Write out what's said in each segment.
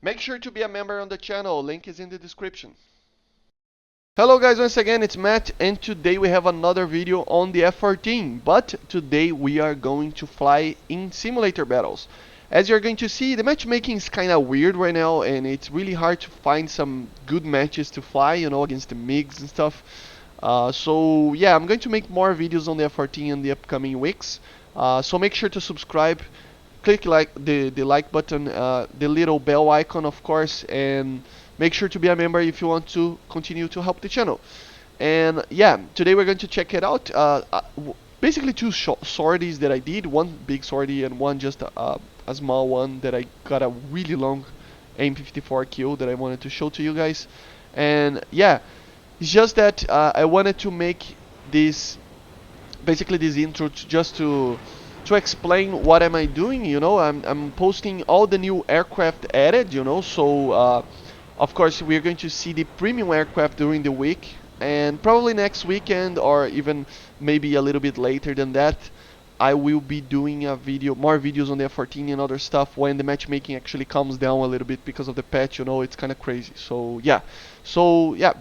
Make sure to be a member on the channel, link is in the description. Hello guys, once again it's Matt, and today we have another video on the F-14, but today we are going to fly in simulator battles. As you're going to see, the matchmaking is kinda weird right now, and it's really hard to find some good matches to fly, you know, against the MiGs and stuff. So yeah, I'm going to make more videos on the F-14 in the upcoming weeks. So make sure to subscribe, click like the like button, the little bell icon of course, and make sure to be a member if you want to continue to help the channel. And yeah, today we're going to check it out. Basically two sorties that I did, one big sortie and one just a small one that I got a really long AIM-54 kill that I wanted to show to you guys. And yeah, it's just that I wanted to make this basically this intro just to explain what am I doing. You know, I'm posting all the new aircraft added, you know. So of course we're going to see the premium aircraft during the week, and probably next weekend or even maybe a little bit later than that I will be doing a video, more videos on the F-14 and other stuff when the matchmaking actually calms down a little bit because of the patch, you know, it's kind of crazy. So yeah,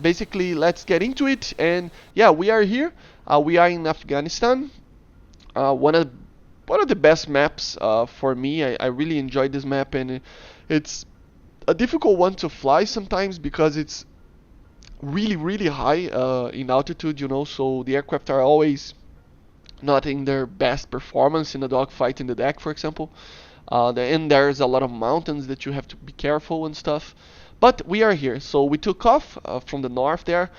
basically let's get into it. And yeah, we are here. We are in Afghanistan. One of the best maps for me. I really enjoyed this map, and it's a difficult one to fly sometimes because it's really high in altitude, you know. So the aircraft are always not in their best performance in a dogfight in the deck, for example. And there's a lot of mountains that you have to be careful and stuff. But we are here, so we took off from the north there.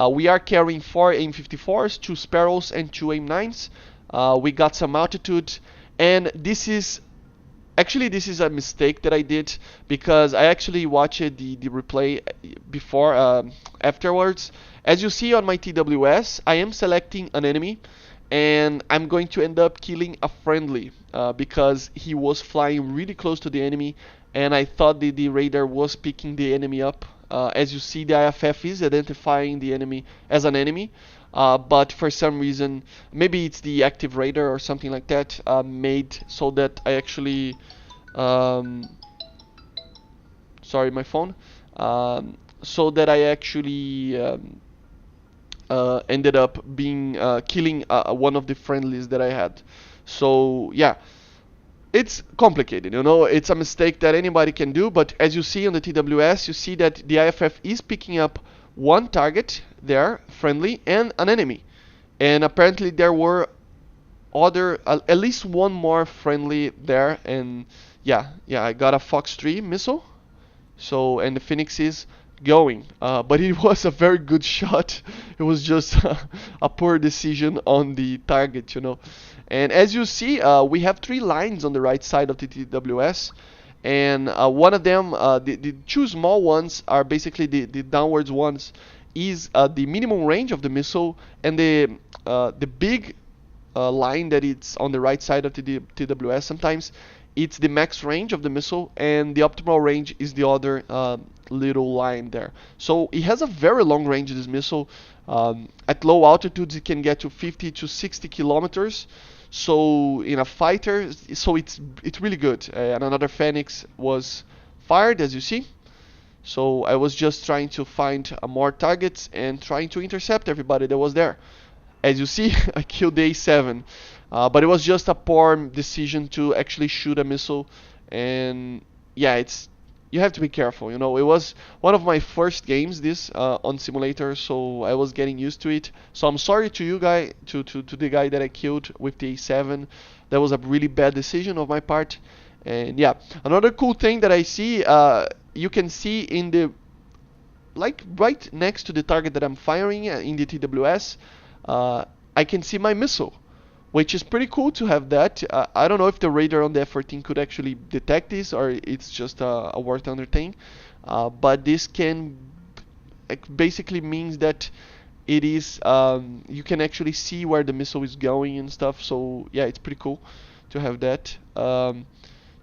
We are carrying 4 AIM-54s, 2 Sparrows, and 2 AIM-9s. We got some altitude, and this is a mistake that I did because I actually watched the replay before afterwards. As you see on my TWS, I am selecting an enemy, and I'm going to end up killing a friendly because he was flying really close to the enemy, and I thought the radar was picking the enemy up. As you see, the IFF is identifying the enemy as an enemy, but for some reason, maybe it's the active radar or something like that, made so that I actually, sorry, my phone, so that I actually ended up being killing one of the friendlies that I had. So yeah, it's complicated, you know. It's a mistake that anybody can do, but as you see on the TWS, you see that the IFF is picking up one target there, friendly, and an enemy. And apparently there were other, at least one more friendly there. And yeah, I got a Fox 3 missile. So, and the Phoenix is going, but it was a very good shot. It was just a poor decision on the target, you know. And as you see, we have 3 lines on the right side of the TWS, and one of them, the 2 small ones are basically the downwards ones, is the minimum range of the missile, and the big line that it's on the right side of the TWS sometimes it's the max range of the missile, and the optimal range is the other little line there. So it has a very long range, this missile. At low altitudes it can get to 50 to 60 kilometers. So in a fighter, so it's really good. And another Phoenix was fired, as you see. So I was just trying to find more targets and trying to intercept everybody that was there. As you see, I killed the A7, but it was just a poor decision to actually shoot a missile. And yeah, you have to be careful, you know. It was one of my first games this on simulator, so I was getting used to it. So I'm sorry to you guy, to the guy that I killed with the A7. That was a really bad decision of my part. And yeah, another cool thing that I see, you can see in the, like, right next to the target that I'm firing in the TWS, I can see my missile, which is pretty cool to have that. I don't know if the radar on the F-14 could actually detect this, or it's just a War Thunder thing, but this can basically means that it is, you can actually see where the missile is going and stuff. So yeah, it's pretty cool to have that.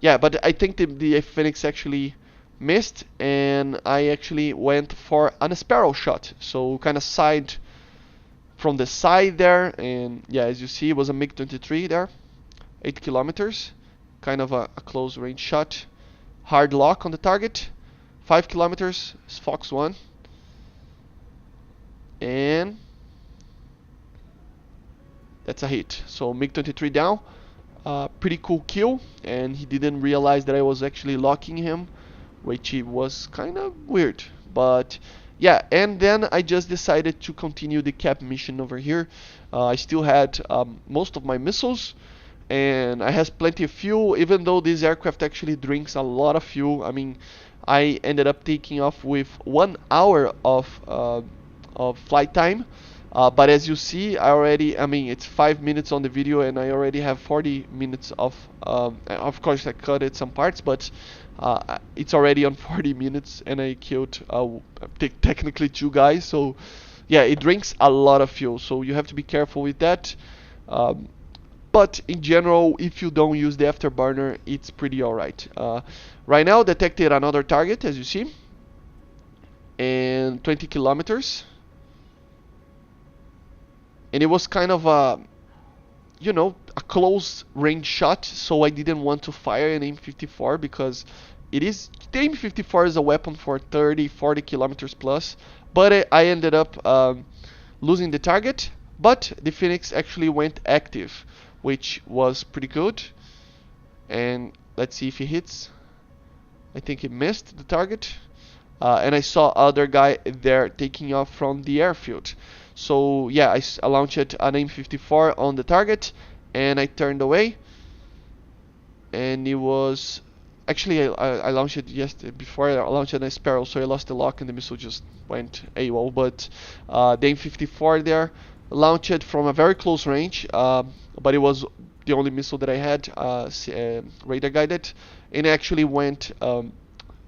Yeah, but I think the Phoenix actually missed, and I actually went for an Sparrow shot, so kind of side from the side there. And yeah, as you see, it was a MiG-23 there, 8 kilometers, kind of a close range shot, hard lock on the target, 5 kilometers, Fox 1. And that's a hit. So MiG-23 down. Pretty cool kill. And he didn't realize that I was actually locking him, which was kind of weird. But yeah, and then I just decided to continue the cap mission over here. I still had most of my missiles, and I has plenty of fuel, even though this aircraft actually drinks a lot of fuel. I mean, I ended up taking off with 1 hour of flight time. But as you see, I mean, it's 5 minutes on the video, and I already have 40 minutes of course I cut it some parts, but it's already on 40 minutes, and I killed technically 2 guys. So yeah, it drinks a lot of fuel, so you have to be careful with that. But in general, if you don't use the afterburner, it's pretty alright. Right now, detected another target, as you see, and 20 kilometers. And it was kind of a, you know, a close range shot, so I didn't want to fire an M54 because the M54 is a weapon for 30, 40 kilometers plus. But I ended up losing the target, but the Phoenix actually went active, which was pretty good. And let's see if he hits. I think he missed the target. And I saw other guy there taking off from the airfield. So yeah, I launched an M54 on the target, and I turned away. And it was actually I launched it yesterday. Before I launched an Sparrow, so I lost the lock and the missile just went AWOL. But the M54 there launched from a very close range, but it was the only missile that I had, radar guided, and it actually went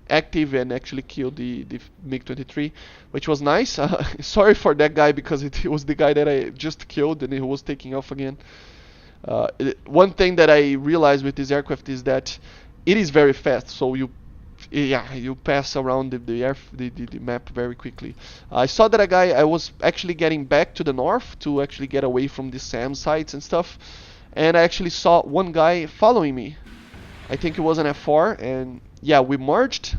active and actually killed the MiG-23, which was nice. Sorry for that guy, because it was the guy that I just killed, and he was taking off again. One thing that I realized with this aircraft is that it is very fast, so you pass around the map very quickly. I saw that a guy, I was actually getting back to the north to actually get away from the SAM sites and stuff, and I actually saw one guy following me. I think it was an F4, and yeah, we merged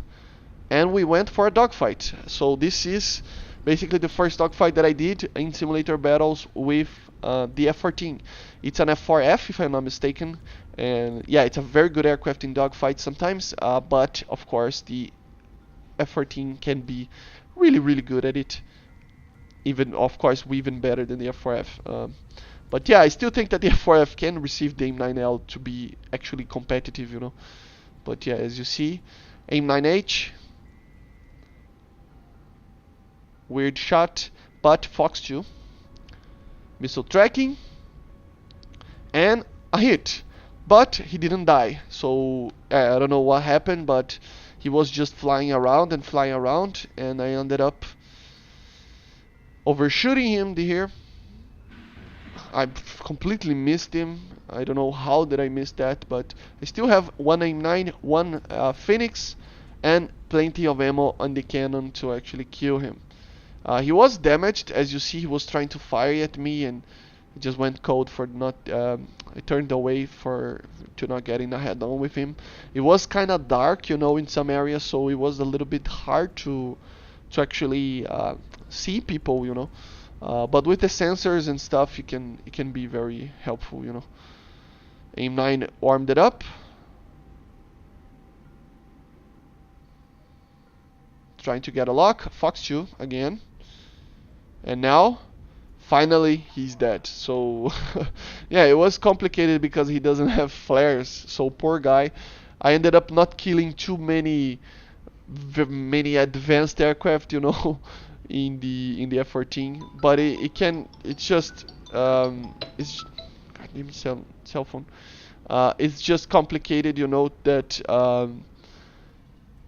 and we went for a dogfight. So this is basically the first dogfight that I did in simulator battles with the F-14. It's an F4F, if I'm not mistaken, and yeah, it's a very good aircraft in dogfights sometimes, but of course the F-14 can be really, really good at it. Even, of course, even better than the F4F. But yeah, I still think that the F4F can receive the AIM-9L to be actually competitive, you know. But yeah, as you see, AIM-9H, weird shot, but Fox 2, missile tracking, and a hit. But he didn't die, so I don't know what happened, but he was just flying around, and I ended up overshooting him here. I completely missed him. I don't know how did I miss that, but I still have one AIM-9, one Phoenix, and plenty of ammo on the cannon to actually kill him. He was damaged, as you see. He was trying to fire at me, and it just went cold for not. I turned away to not getting a head-on with him. It was kind of dark, you know, in some areas, so it was a little bit hard to actually see people, you know. But with the sensors and stuff, it can be very helpful, you know. AIM-9 warmed it up. Trying to get a lock. Fox 2 again. And now, finally, he's dead. So, yeah, it was complicated because he doesn't have flares. So, poor guy. I ended up not killing too many advanced aircraft, you know, in the F-14. But it's just cell phone. It's just complicated, you know, that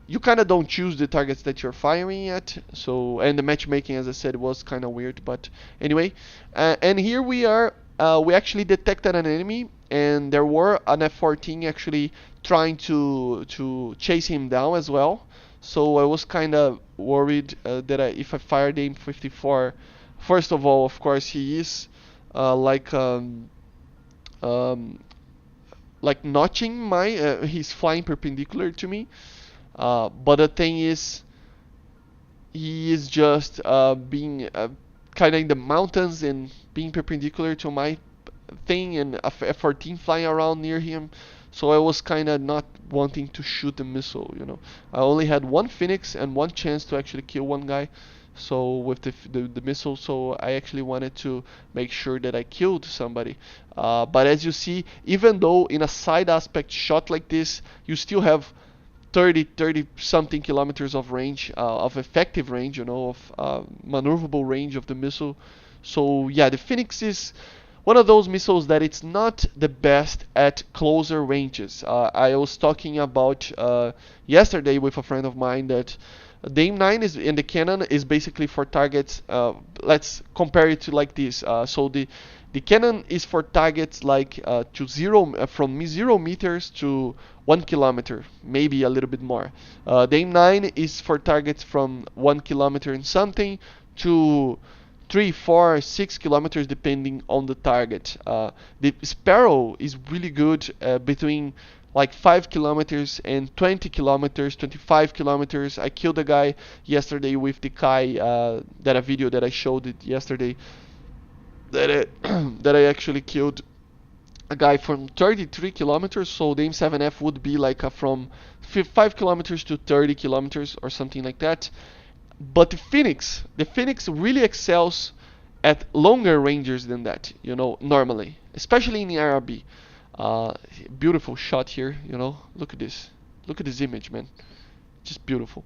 you kind of don't choose the targets that you're firing at. So, and the matchmaking, as I said, was kind of weird. But anyway, and here we are. We actually detected an enemy, and there were an F-14 actually trying to chase him down as well. So I was kind of worried that if I fired the M54, first of all, of course, he is like notching my. He's flying perpendicular to me. But the thing is, he is just being kind of in the mountains and being perpendicular to my thing, and a F-14 flying around near him. So I was kind of not wanting to shoot the missile, you know. I only had one Phoenix and one chance to actually kill one guy. So with the missile, so I actually wanted to make sure that I killed somebody. But as you see, even though in a side aspect shot like this, you still have 30 something kilometers of range, of effective range, you know, of maneuverable range of the missile. So yeah, the Phoenix is one of those missiles that it's not the best at closer ranges. I was talking about yesterday with a friend of mine that the AIM-9 is in the cannon is basically for targets. Let's compare it to like this. So the cannon is for targets like from 0 meters to 1 kilometer, maybe a little bit more. The AIM-9 is for targets from 1 kilometer and something to 3, 4, 6 kilometers depending on the target. The Sparrow is really good between like 5 kilometers and 20 kilometers, 25 kilometers. I killed a guy yesterday with the Kai, that a video that I showed it yesterday, that I actually killed a guy from 33 kilometers. So the M7F would be like from 5 kilometers to 30 kilometers or something like that. But the Phoenix really excels at longer ranges than that, you know, normally, especially in the RRB. Beautiful shot here, you know. Look at this. Look at this image, man. Just beautiful.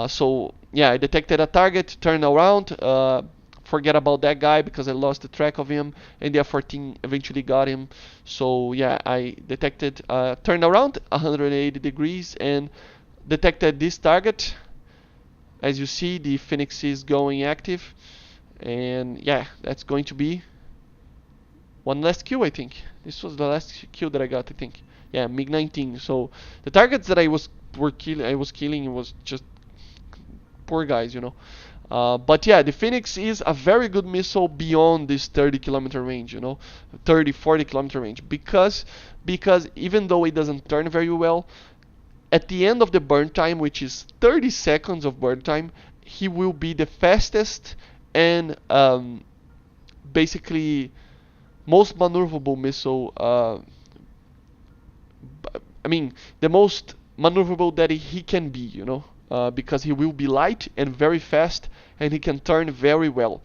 So yeah, I detected a target, turned around, forget about that guy because I lost the track of him, and the F-14 eventually got him. So yeah, I detected, turned around 180 degrees and detected this target. As you see, the Phoenix is going active, and yeah, that's going to be one last kill, I think. This was the last kill that I got, I think. Yeah, MiG-19. So the targets that I was killing was just poor guys, you know. But yeah, the Phoenix is a very good missile beyond this 30-kilometer range, you know, 30, 40-kilometer range, because even though it doesn't turn very well, at the end of the burn time, which is 30 seconds of burn time, he will be the fastest and basically most maneuverable missile. I mean, the most maneuverable that he can be, you know, because he will be light and very fast, and he can turn very well.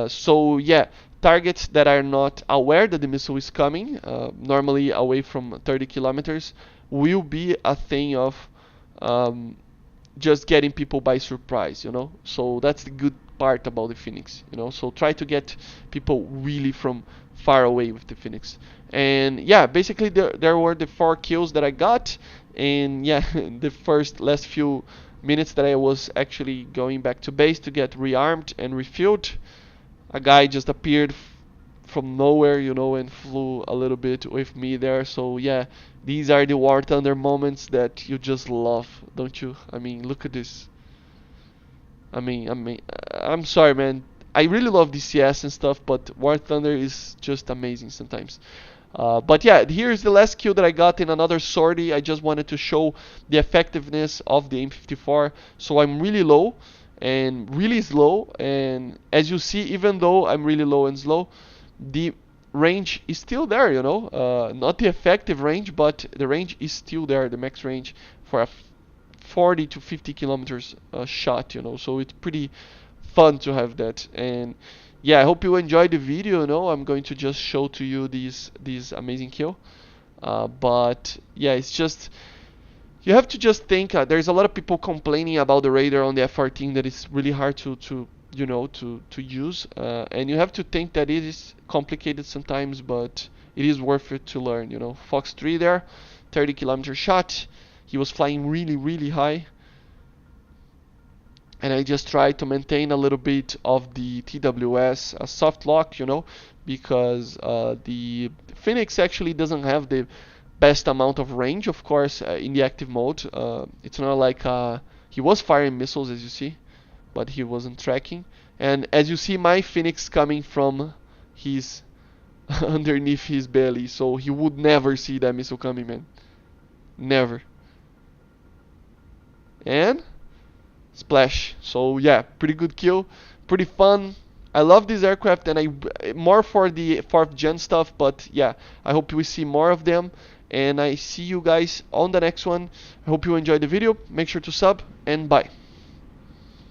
So yeah, targets that are not aware that the missile is coming, normally away from 30 kilometers, will be a thing of just getting people by surprise, you know. So that's the good part about the Phoenix, you know. So try to get people really from far away with the Phoenix. And yeah, basically there were the 4 kills that I got, and yeah, the last few minutes that I was actually going back to base to get rearmed and refueled, a guy just appeared from nowhere, you know, and flew a little bit with me there. So yeah, these are the War Thunder moments that you just love, don't you? I mean, look at this. I'm sorry, man. I really love DCS and stuff, but War Thunder is just amazing sometimes. But yeah, here's the last kill that I got in another sortie. I just wanted to show the effectiveness of the M54. So I'm really low and really slow, and as you see, even though I'm really low and slow, the range is still there, you know. Not the effective range, but the range is still there, the max range for a 40 to 50 kilometers shot, you know. So it's pretty fun to have that. And yeah, I hope you enjoyed the video. You know, I'm going to just show to you these amazing kill. But yeah, it's just, you have to just think. There's a lot of people complaining about the radar on the F-14 that it's really hard to you know, to use, and you have to think that it is complicated sometimes, but it is worth it to learn, you know. Fox 3 there, 30-kilometer shot. He was flying really high, and I just tried to maintain a little bit of the TWS soft lock, you know, because the Phoenix actually doesn't have the best amount of range, of course, in the active mode. It's not like he was firing missiles, as you see, but he wasn't tracking. And as you see, my Phoenix coming from his underneath his belly, so he would never see that missile coming, man. Never. And Splash. So yeah, pretty good kill, pretty fun. I love this aircraft, and I more for the 4th gen stuff, but yeah, I hope we see more of them, and I see you guys on the next one. I hope you enjoyed the video. Make sure to sub, and bye.